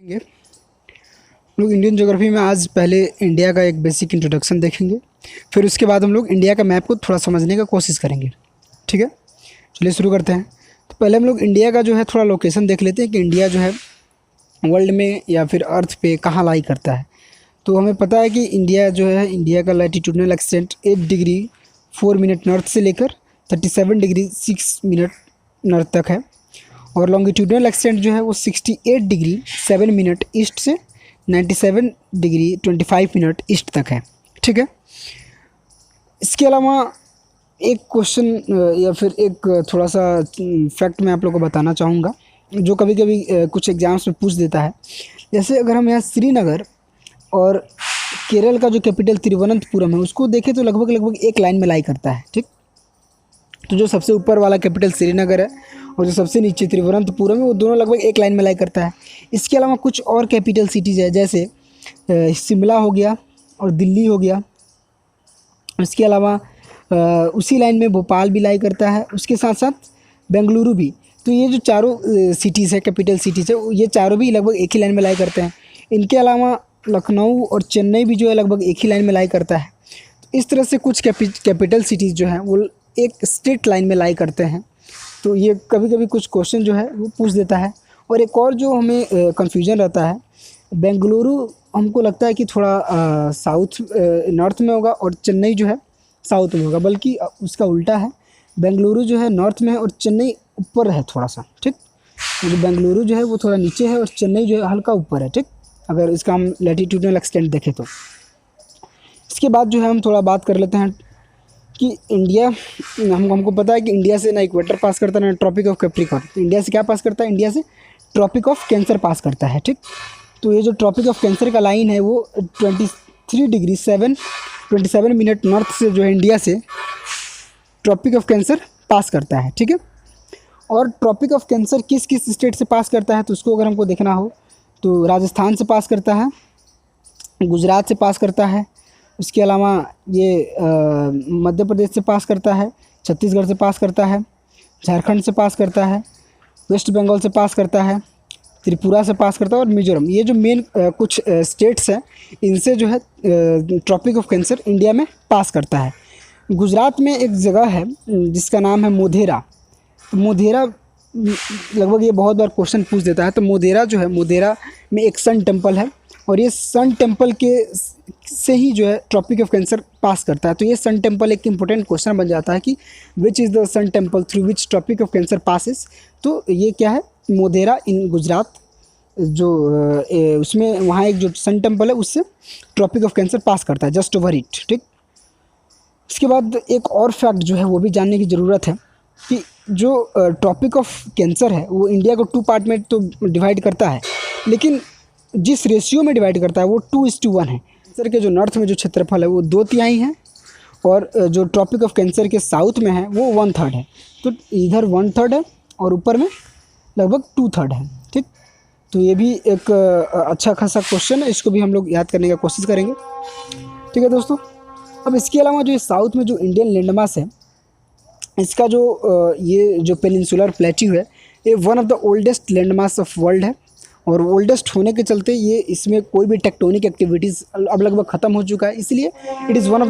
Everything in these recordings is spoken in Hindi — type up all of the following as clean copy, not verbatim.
ये लोग इंडियन ज्योग्राफी में आज पहले इंडिया का एक बेसिक इंट्रोडक्शन देखेंगे, फिर उसके बाद हम लोग इंडिया का मैप को थोड़ा समझने का कोशिश करेंगे। ठीक है, चलिए शुरू करते हैं। तो पहले हम लोग इंडिया का जो है थोड़ा लोकेशन देख लेते हैं कि इंडिया जो है वर्ल्ड में या फिर अर्थ पे कहाँ लाई करता है। तो हमें पता है कि इंडिया जो है, इंडिया का latitudinal extent 8 degree 4 minute north से लेकर 37 डिग्री 6 मिनट नॉर्थ तक है, और लॉन्गिट्यूडनल एक्सटेंट जो है वो 68 डिग्री 7 मिनट ईस्ट से 97 डिग्री 25 मिनट ईस्ट तक है। ठीक है, इसके अलावा एक क्वेश्चन या फिर एक थोड़ा सा फैक्ट मैं आप लोगों को बताना चाहूँगा जो कभी कभी कुछ एग्जाम्स में पूछ देता है। जैसे अगर हम यहाँ श्रीनगर और केरल का जो कैपिटल तिरुवनंतपुरम है उसको देखें तो लगभग एक लाइन में लाई करता है। ठीक, तो जो सबसे ऊपर वाला कैपिटल श्रीनगर है और जो सबसे नीचे तिरुवनंतपुरम है वो दोनों लगभग एक लाइन में लाई करता है। इसके अलावा कुछ और कैपिटल सिटीज़ है, जैसे शिमला हो गया और दिल्ली हो गया। इसके अलावा उसी लाइन में भोपाल भी लाई करता है, उसके साथ साथ बेंगलुरु भी। तो ये जो चारों सिटीज़ है, कैपिटल सिटीज़ है, ये चारों भी लगभग एक ही लाइन में लाई करते हैं। इनके अलावा लखनऊ और चेन्नई भी जो है लगभग एक ही लाइन में लाई करता है। तो इस तरह से कुछ कैपिटल सिटीज़ जो हैं वो एक स्ट्रेट लाइन में लाई करते हैं। तो ये कभी कभी कुछ क्वेश्चन जो है वो पूछ देता है। और एक और जो हमें कन्फ्यूजन रहता है, बेंगलुरु हमको लगता है कि थोड़ा साउथ नॉर्थ में होगा और चेन्नई जो है साउथ में होगा, बल्कि उसका उल्टा है। बेंगलुरु जो है नॉर्थ में है और चेन्नई ऊपर है थोड़ा सा। ठीक, तो जो बेंगलुरु जो है वो थोड़ा नीचे है और चेन्नई जो है हल्का ऊपर है। ठीक, अगर इसका हम लैटिट्यूडनल एक्सटेंट देखें तो। इसके बाद जो है हम थोड़ा बात कर लेते हैं कि इंडिया, हमको पता है कि इंडिया से ना इक्वेटर पास करता है ना ट्रॉपिक ऑफ कैप्रिकॉर्न। तो इंडिया से क्या पास करता है? इंडिया से ट्रॉपिक ऑफ कैंसर पास करता है। ठीक, तो ये जो ट्रॉपिक ऑफ कैंसर का लाइन है वो 23 डिग्री 27 मिनट नॉर्थ से जो है इंडिया से ट्रॉपिक ऑफ कैंसर पास करता है। ठीक है, और ट्रॉपिक ऑफ कैंसर किस किस स्टेट से पास करता है तो उसको अगर हमको देखना हो तो राजस्थान से पास करता है, गुजरात से पास करता है, उसके अलावा ये मध्य प्रदेश से पास करता है, छत्तीसगढ़ से पास करता है, झारखंड से पास करता है, वेस्ट बंगाल से पास करता है, त्रिपुरा से पास करता है और मिजोरम। ये जो मेन कुछ स्टेट्स हैं इनसे जो है ट्रॉपिक ऑफ कैंसर इंडिया में पास करता है। गुजरात में एक जगह है जिसका नाम है मोधेरा। तो मोधेरा लगभग ये बहुत बार क्वेश्चन पूछ देता है। तो मोधेरा जो है, मोधेरा में एक सन टेम्पल है और ये सन टेम्पल के से ही जो है ट्रॉपिक ऑफ कैंसर पास करता है। तो ये सन टेम्पल एक इंपॉर्टेंट क्वेश्चन बन जाता है कि which is the sun temple through which tropic of cancer passes. तो ये क्या है? मोधेरा इन गुजरात, जो उसमें वहाँ एक जो सन टेम्पल है उससे ट्रॉपिक ऑफ कैंसर पास करता है, जस्ट ओवर इट। ठीक, इसके बाद एक और फैक्ट जो है वो भी जानने की ज़रूरत है कि जो ट्रॉपिक ऑफ कैंसर है वो इंडिया को 2 पार्ट में तो डिवाइड करता है, लेकिन जिस रेशियो में डिवाइड करता है वो 2:1 है। कैंसर के जो नॉर्थ में जो क्षेत्रफल है वो 2/3 है और जो ट्रॉपिक ऑफ कैंसर के साउथ में है वो 1/3 है। तो इधर 1/3 है और ऊपर में लगभग 2/3 है। ठीक, तो ये भी एक अच्छा खासा क्वेश्चन है, इसको भी हम लोग याद करने का कोशिश करेंगे। ठीक है दोस्तों, अब इसके अलावा जो साउथ में जो इंडियन लैंडमास है, इसका जो ये जो पेनिनसुलर प्लेट्यू है ये one of the oldest landmass of world है। और ओल्डेस्ट होने के चलते ये इसमें कोई भी टेक्टोनिक एक्टिविटीज़ अब लगभग ख़त्म हो चुका है, इसलिए it is one of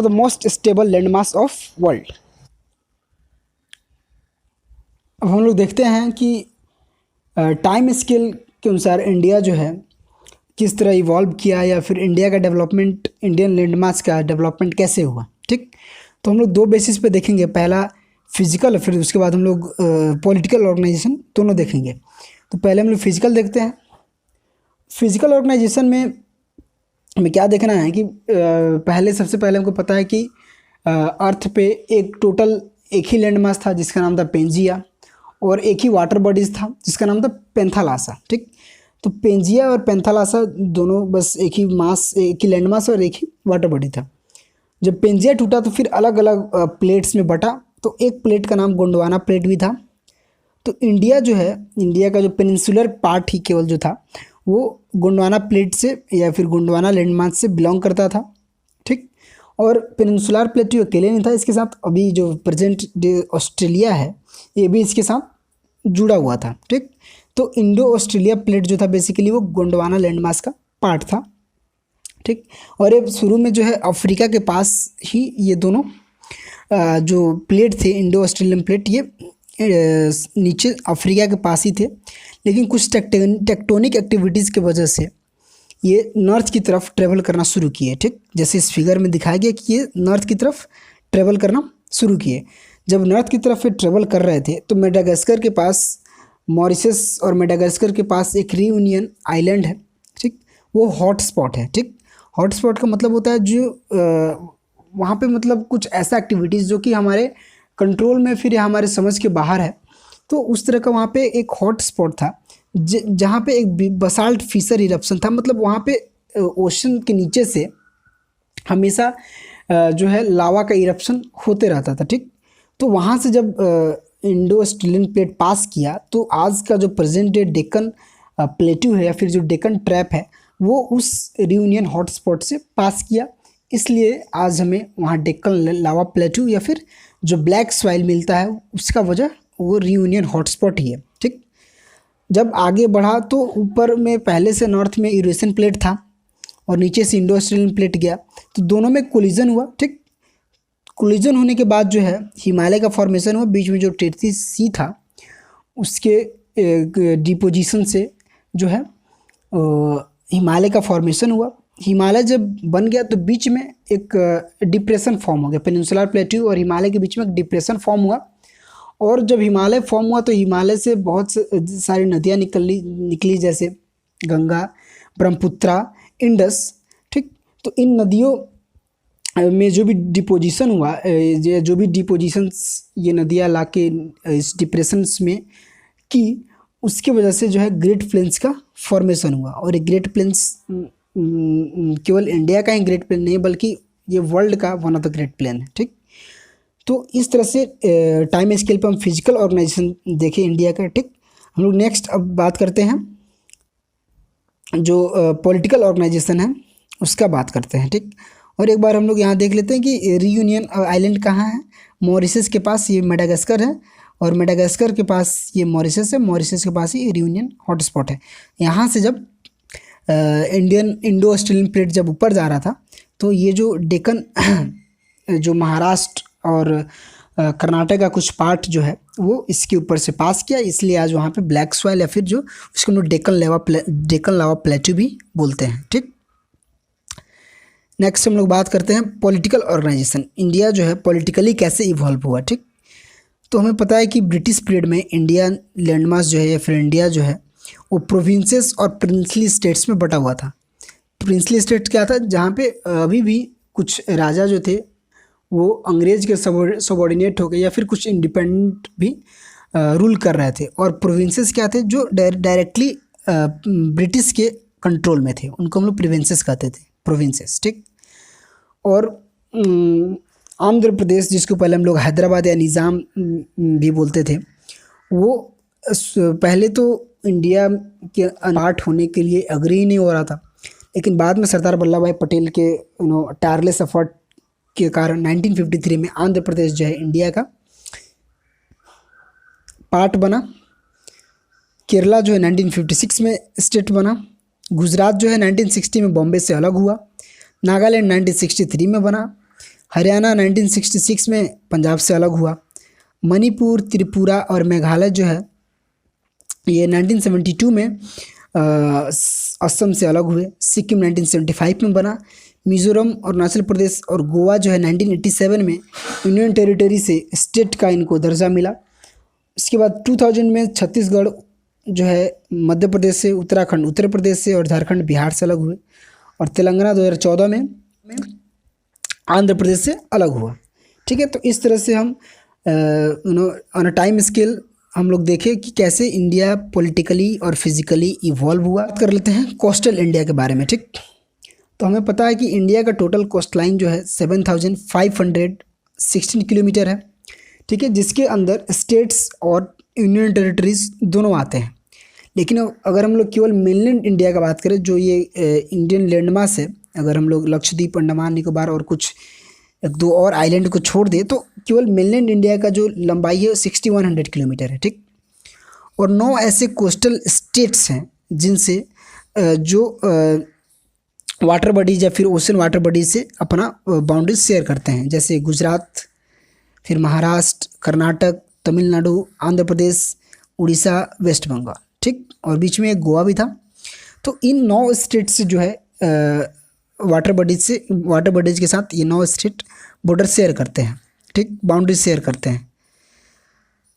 the most stable landmass of world. अब हम लोग देखते हैं कि टाइम स्केल के अनुसार इंडिया जो है किस तरह इवॉल्व किया या फिर इंडिया का डेवलपमेंट, इंडियन लैंडमास का डेवलपमेंट कैसे हुआ। ठीक, तो हम लोग 2 बेसिस पे देखेंगे, पहला फिजिकल, फिर उसके बाद हम लोग पॉलिटिकल ऑर्गेनाइजेशन दोनों देखेंगे। तो पहले हम लोग फिजिकल देखते हैं। फिजिकल ऑर्गेनाइजेशन में हमें क्या देखना है कि सबसे पहले हमको पता है कि अर्थ पे एक ही लैंडमास था जिसका नाम था पेंजिया, और एक ही वाटर बॉडीज़ था जिसका नाम था पेंथालासा। ठीक, तो पेंजिया और पेंथालासा दोनों बस एक ही लैंडमास और एक ही वाटर बॉडी था। जब पेंजिया टूटा तो फिर अलग अलग प्लेट्स में बटा, तो एक प्लेट का नाम गोंडवाना प्लेट भी था। तो इंडिया जो है, इंडिया का जो पेनिनसुलर पार्ट ही केवल जो था वो गोंडवाना प्लेट से या फिर गोंडवाना लैंडमास से बिलोंग करता था। ठीक, और पेनिनसुलर प्लेट्यू अकेले नहीं था, इसके साथ अभी जो प्रेजेंट डे ऑस्ट्रेलिया है ये भी इसके साथ जुड़ा हुआ था, ठीक। तो इंडो ऑस्ट्रेलिया प्लेट जो था बेसिकली वो गोंडवाना लैंडमास का पार्ट था, ठीक। और ये शुरू में जो है अफ्रीका के पास ही ये दोनों जो प्लेट थे, इंडो ऑस्ट्रेलियन प्लेट, ये नीचे अफ्रीका के पास ही थे। लेकिन कुछ टेक्टोनिक एक्टिविटीज़ की वजह से ये नॉर्थ की तरफ ट्रेवल करना शुरू किए, ठीक। जैसे इस फिगर में दिखाया गया कि ये नॉर्थ की तरफ ट्रेवल करना शुरू किए। जब नॉर्थ की तरफ ये ट्रेवल कर रहे थे तो मेडागास्कर के पास, मॉरिशस और मेडागास्कर के पास एक रियूनियन आइलैंड है, ठीक। वो हॉट स्पॉट है, ठीक। हॉट स्पॉट का मतलब होता है जो वहाँ पे मतलब कुछ ऐसा एक्टिविटीज़ जो कि हमारे कंट्रोल में फिर या हमारे समझ के बाहर है। तो उस तरह का वहाँ पे एक हॉट स्पॉट था जहाँ पे एक बसाल्ट फिशर इरप्शन था। मतलब वहाँ पे ओशन के नीचे से हमेशा जो है लावा का इरप्शन होते रहता था, ठीक। तो वहाँ से जब इंडो ऑस्ट्रेलियन प्लेट पास किया तो आज का जो प्रेजेंट डे डेक्कन प्लेट्यू है या फिर जो डेक्कन ट्रैप है वो उस रियूनियन हॉटस्पॉट से पास किया। इसलिए आज हमें वहाँ डेक्कन लावा प्लेट्यू या फिर जो ब्लैक सॉइल मिलता है उसका वजह वो रियूनियन हॉटस्पॉट ही है, ठीक। जब आगे बढ़ा तो ऊपर में पहले से नॉर्थ में यूरेशियन प्लेट था और नीचे से इंडो ऑस्ट्रेलियन प्लेट गया, तो दोनों में कोलिजन हुआ, ठीक। कोलिजन होने के बाद जो है हिमालय का फॉर्मेशन हुआ। बीच में जो टेथी सी था उसके डिपोजिशन से जो है हिमालय का फॉर्मेशन हुआ। हिमालय जब बन गया तो बीच में एक डिप्रेशन फॉर्म हो गया, पेनिनसुलर प्लेट्यू और हिमालय के बीच में एक डिप्रेशन फॉर्म हुआ। और जब हिमालय फॉर्म हुआ तो हिमालय से बहुत सारी नदियाँ निकली जैसे गंगा, ब्रह्मपुत्रा, इंडस, ठीक। तो इन नदियों में जो भी डिपोजिशन हुआ, जो भी डिपोजिशंस ये नदियाँ लाके इस डिप्रेशंस में की, उसके वजह से जो है ग्रेट प्लेन्स का फॉर्मेशन हुआ। और ये ग्रेट प्लेन्स केवल इंडिया का ही ग्रेट प्लेन नहीं बल्कि ये वर्ल्ड का one of the great plain है, ठीक। तो इस तरह से टाइम स्केल पर हम फिजिकल ऑर्गेनाइजेशन देखें इंडिया का, ठीक। हम लोग नेक्स्ट अब बात करते हैं जो पॉलिटिकल ऑर्गेनाइजेशन है उसका बात करते हैं, ठीक। और एक बार हम लोग यहाँ देख लेते हैं कि रियूनियन आइलैंड कहाँ है। मॉरिशस के पास ये मेडागास्कर है और मेडागास्कर के पास ये मॉरिशस है। मॉरिशस के पास ही रियूनियन हॉटस्पॉट है। यहाँ से जब इंडो ऑस्ट्रेलियन प्लेट जब ऊपर जा रहा था तो ये जो डेक्कन जो महाराष्ट्र और कर्नाटक का कुछ पार्ट जो है वो इसके ऊपर से पास किया, इसलिए आज वहाँ पे ब्लैक सॉइल या फिर जो उसको हम लोग डेक्कन लावा प्लेट्यू भी बोलते हैं, ठीक। नेक्स्ट हम लोग बात करते हैं पॉलिटिकल ऑर्गेनाइजेशन। इंडिया जो है पॉलिटिकली कैसे इवॉल्व हुआ, ठीक। तो हमें पता है कि ब्रिटिश पीरियड में इंडिया लैंडमास जो है या फिर इंडिया जो है वो प्रोविंसेस और प्रिंसली स्टेट्स में बटा हुआ था। प्रिंसली स्टेट क्या था, जहाँ पे अभी भी कुछ राजा जो थे वो अंग्रेज के सबॉर्डिनेट हो गए या फिर कुछ इंडिपेंडेंट भी रूल कर रहे थे। और प्रोविंसेस क्या थे, जो डायरेक्टली ब्रिटिश के कंट्रोल में थे, उनको हम लोग प्रोविंसेस कहते थे, प्रोविंसेस, ठीक। और आंध्र प्रदेश, जिसको पहले हम लोग हैदराबाद या निज़ाम भी बोलते थे, वो पहले तो इंडिया के पार्ट होने के लिए अग्री नहीं हो रहा था। लेकिन बाद में सरदार वल्लभ भाई पटेल के टायरलेस एफर्ट के कारण 1953 में आंध्र प्रदेश जो है इंडिया का पार्ट बना। केरला जो है 1956 में स्टेट बना। गुजरात जो है 1960 में बॉम्बे से अलग हुआ। नागालैंड 1963 में बना। हरियाणा 1966 में पंजाब से अलग हुआ। मणिपुर, त्रिपुरा और मेघालय जो है ये 1972 में असम से अलग हुए। सिक्किम 1975 में बना। मिज़ोरम और अरुणाचल प्रदेश और गोवा जो है 1987 में यूनियन टेरिटरी से स्टेट का इनको दर्जा मिला। इसके बाद 2000 में छत्तीसगढ़ जो है मध्य प्रदेश से, उत्तराखंड उत्तर प्रदेश से और झारखंड बिहार से अलग हुए। और तेलंगाना 2014 में आंध्र प्रदेश से अलग हुआ, ठीक है। तो इस तरह से हम ऑन अ टाइम स्केल हम लोग देखें कि कैसे इंडिया पॉलिटिकली और फिजिकली इवॉल्व हुआ। बात कर लेते हैं कोस्टल इंडिया के बारे में, ठीक। तो हमें पता है कि इंडिया का टोटल कोस्ट लाइन जो है 7516 किलोमीटर है, ठीक है, जिसके अंदर स्टेट्स और यूनियन टेरिटरीज दोनों आते हैं। लेकिन अगर हम लोग केवल मेनलैंड इंडिया का बात करें, जो ये इंडियन लैंडमास है, अगर हम लोग लक्षद्वीप, अंडमान निकोबार और कुछ एक दो और आइलैंड को छोड़ दे तो केवल मेनलैंड इंडिया का जो लंबाई है 6100 किलोमीटर है, ठीक। और 9 ऐसे कोस्टल स्टेट्स हैं जिनसे जो वाटर बॉडीज या फिर ओशन वाटर बॉडीज से अपना बाउंड्रीज शेयर करते हैं, जैसे गुजरात, फिर महाराष्ट्र, कर्नाटक, तमिलनाडु, आंध्र प्रदेश, उड़ीसा, वेस्ट बंगाल, ठीक। और बीच में एक गोवा भी था। तो इन 9 स्टेट से जो है वाटर बॉडीज के साथ ये 9 स्टेट बॉर्डर शेयर करते हैं, ठीक, बाउंड्री शेयर करते हैं।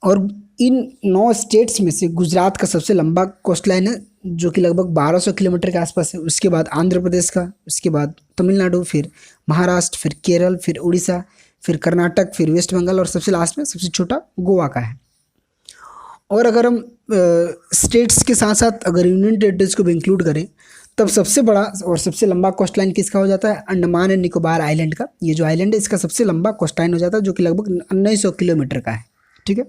और इन 9 स्टेट्स में से गुजरात का सबसे लंबा कोस्ट लाइन है जो कि लगभग 1200 किलोमीटर के आसपास है। उसके बाद आंध्र प्रदेश का, उसके बाद तमिलनाडु, फिर महाराष्ट्र, फिर केरल, फिर उड़ीसा, फिर कर्नाटक, फिर वेस्ट बंगाल और सबसे लास्ट में सबसे छोटा गोवा का है। और अगर हम स्टेट्स के साथ साथ अगर यूनियन टेरिटरीज को भी इंक्लूड करें तब सबसे बड़ा और सबसे लंबा कोस्ट लाइन किसका हो जाता है? अंडमान एंड निकोबार आइलैंड का। ये जो आइलैंड है इसका सबसे लंबा कोस्ट लाइन हो जाता है जो कि लगभग 1900 किलोमीटर का है, ठीक है।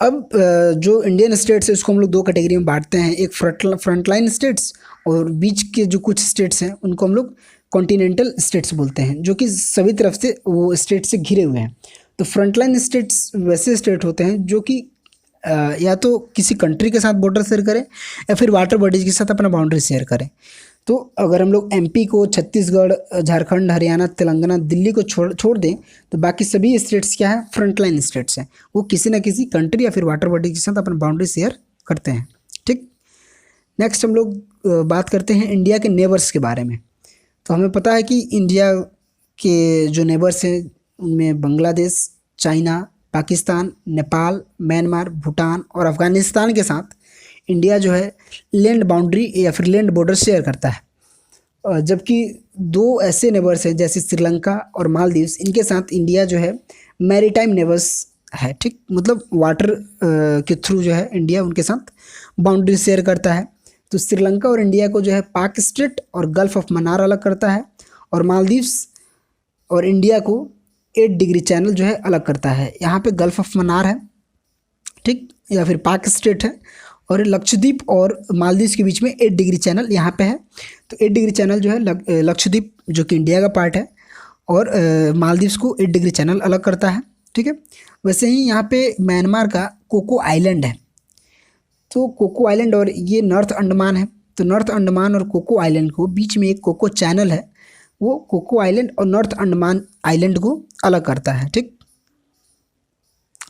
अब जो इंडियन स्टेट्स है उसको हम लोग 2 कैटेगरी में बांटते हैं, एक फ्रंटलाइन स्टेट्स और बीच के जो कुछ स्टेट्स हैं उनको हम लोग कॉन्टिनेंटल स्टेट्स बोलते हैं, जो कि सभी तरफ से वो स्टेट से घिरे हुए हैं। तो फ्रंटलाइन स्टेट्स वैसे स्टेट होते हैं जो कि या तो किसी कंट्री के साथ बॉर्डर शेयर करें या फिर वाटर बॉडीज के साथ अपना बाउंड्री शेयर करें। तो अगर हम लोग एमपी को, छत्तीसगढ़, झारखंड, हरियाणा, तेलंगाना, दिल्ली को छोड़ दें तो बाकी सभी स्टेट्स क्या है? फ्रंटलाइन स्टेट्स हैं। वो किसी न किसी कंट्री या फिर वाटर बॉडी के साथ अपना बाउंड्री शेयर करते हैं, ठीक। नेक्स्ट हम लोग बात करते हैं इंडिया के नेबर्स के बारे में। तो हमें पता है कि इंडिया के जो नेबर्स हैं उनमें बांग्लादेश, चाइना, पाकिस्तान, नेपाल, म्यांमार, भूटान और अफ़गानिस्तान के साथ इंडिया जो है लैंड बाउंड्री या फिर लैंड बॉर्डर शेयर करता है। जबकि 2 ऐसे नेबर्स हैं जैसे श्रीलंका और मालदीव्स, इनके साथ इंडिया जो है मैरीटाइम नेबर्स है, ठीक। मतलब वाटर के थ्रू जो है इंडिया उनके साथ बाउंड्री शेयर करता है। तो श्रीलंका और इंडिया को जो है पाक स्ट्रेट और गल्फ ऑफ मन्नार अलग करता है, और मालदीव्स और इंडिया को 8 डिग्री चैनल जो है अलग करता है। यहाँ पे गल्फ ऑफ मन्नार है, ठीक, या फिर पाक स्ट्रेट है, और लक्षद्वीप और मालदीव्स के बीच में 8 डिग्री चैनल यहाँ पे है। तो 8 डिग्री चैनल जो है लक्षद्वीप जो कि इंडिया का पार्ट है और मालदीव्स को 8 डिग्री चैनल अलग करता है, ठीक है। वैसे ही यहाँ पे म्यांमार का कोको आइलैंड है। तो कोको आइलैंड और ये नॉर्थ अंडमान है। तो नॉर्थ अंडमान और कोको आइलैंड को बीच में एक कोको चैनल है, वो कोको आइलैंड और नॉर्थ अंडमान आइलैंड को अलग करता है, ठीक।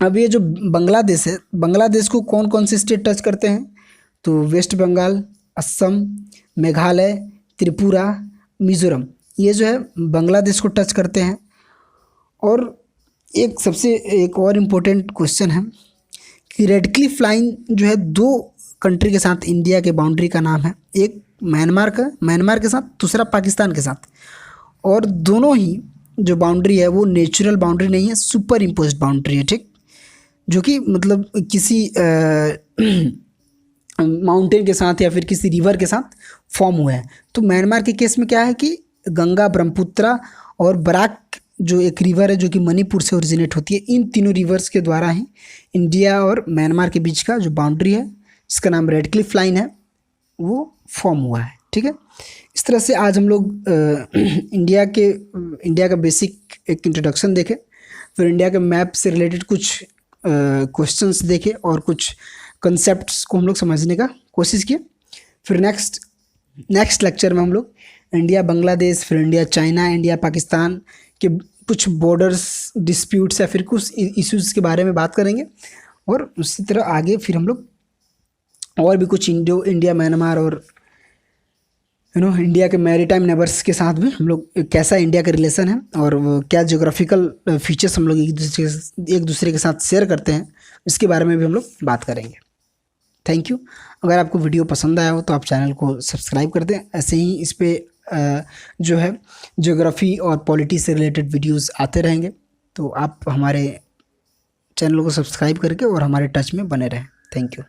अब ये जो बांग्लादेश है, बांग्लादेश को कौन कौन से स्टेट टच करते हैं? तो वेस्ट बंगाल, असम, मेघालय, त्रिपुरा, मिज़ोरम, ये जो है बांग्लादेश को टच करते हैं। और एक और इम्पोर्टेंट क्वेश्चन है कि रेड क्लिफ लाइन जो है 2 कंट्री के साथ इंडिया के बाउंड्री का नाम है, एक म्यांमार के साथ, दूसरा पाकिस्तान के साथ। और दोनों ही जो बाउंड्री है वो नेचुरल बाउंड्री नहीं है, सुपर इम्पोज्ड बाउंड्री है, ठीक, जो कि मतलब किसी माउंटेन के साथ या फिर किसी रिवर के साथ फॉर्म हुआ है। तो म्यांमार के केस में क्या है कि गंगा, ब्रह्मपुत्रा और बराक जो एक रिवर है जो कि मणिपुर से ओरिजिनेट होती है, इन तीनों रिवर्स के द्वारा ही इंडिया और म्यांमार के बीच का जो बाउंड्री है जिसका नाम रेड क्लिफ लाइन है वो फॉर्म हुआ है, ठीक है। इस तरह से आज हम लोग इंडिया का बेसिक एक इंट्रोडक्शन देखे, फिर इंडिया के मैप से रिलेटेड कुछ क्वेश्चंस देखे और कुछ कंसेप्ट्स को हम लोग समझने का कोशिश किए। फिर नेक्स्ट लेक्चर में हम लोग इंडिया बांग्लादेश, फिर इंडिया चाइना, इंडिया पाकिस्तान के कुछ बॉर्डर्स डिस्प्यूट्स या फिर कुछ इश्यूज़ के बारे में बात करेंगे। और उसी तरह आगे फिर हम लोग और भी कुछ इंडिया म्यांमार और इंडिया के मैरीटाइम नेबर्स के साथ भी हम लोग कैसा इंडिया का रिलेशन है और वो क्या जियोग्राफिकल फीचर्स हम लोग एक दूसरे के साथ शेयर करते हैं, इसके बारे में भी हम लोग बात करेंगे। Thank you. अगर आपको वीडियो पसंद आया हो तो आप चैनल को सब्सक्राइब कर दें। ऐसे ही इस पर जो है ज्योग्राफी और पॉलिटी से रिलेटेड वीडियोस आते रहेंगे, तो आप हमारे चैनल को सब्सक्राइब करके और हमारे टच में बने रहें। Thank you.